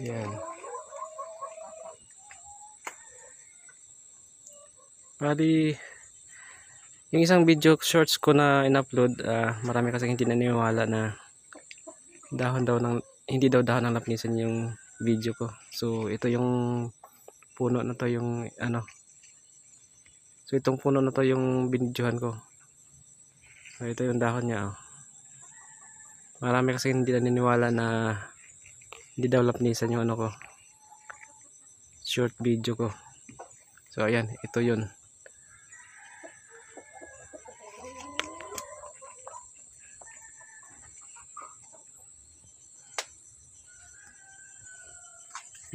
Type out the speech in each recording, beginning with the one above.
Ayan. Bali, yung isang video shorts ko na in-upload, marami kasi hindi naniniwala na dahon daw ng, hindi daw dahon ng lapnisan yung video ko. So ito yung puno na to, yung ano. So itong puno na to yung binidyohan ko. So ito yung dahon niya. Marami kasi hindi naniniwala na hindi daw lapnisan yung ano ko, short video ko. So ayan, ito yun.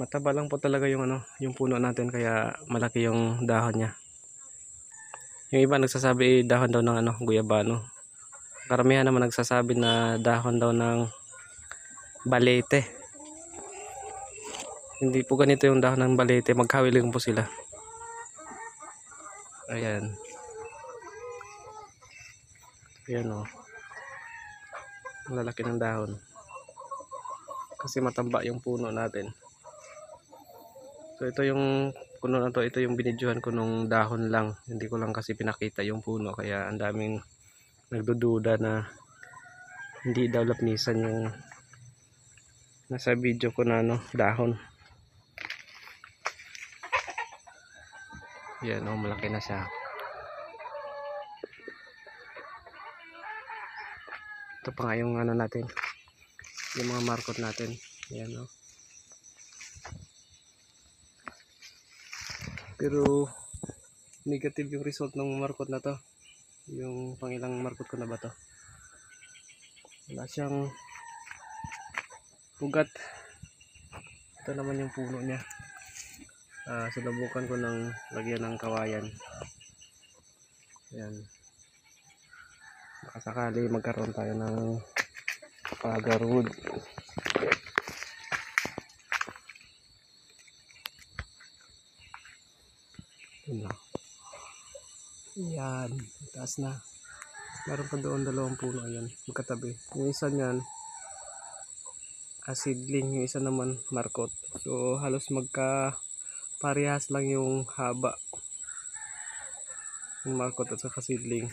Mataba lang po talaga yung ano, yung puno natin, kaya malaki yung dahon niya. Yung iba nagsasabi dahon daw ng ano, guyabano. Karamihan naman nagsasabi na dahon daw ng balete. Hindi po ganito yung dahon ng balete, magkawiling po sila. Ayan. Ayan o. Ang lalaki ng dahon. Kasi matamba yung puno natin. So ito yung puno na to, ito yung binidyohan ko nung dahon lang. Hindi ko lang kasi pinakita yung puno, kaya ang daming nagdududa na hindi daw lapnisan yung nasa video ko na ano, dahon. Yan o, malaki na siya. Ito pa nga yung ano natin, yung mga markot natin. Yan o. Pero negative yung result ng markot na to. Yung pangilang markot ko na ba to, wala siyang ugat. Ito naman yung puno niya. Sinubukan ko ng lagyan ng kawayan. Ayan, baka sakali magkaroon tayo ng pagarwood. Ayan, taas na. Meron pa doon dalawang puno, ayan, magkatabi. Yung isa niyan seedling, yung isa naman markot. So halos magka parehas lang yung haba, yung markot at saka seedling.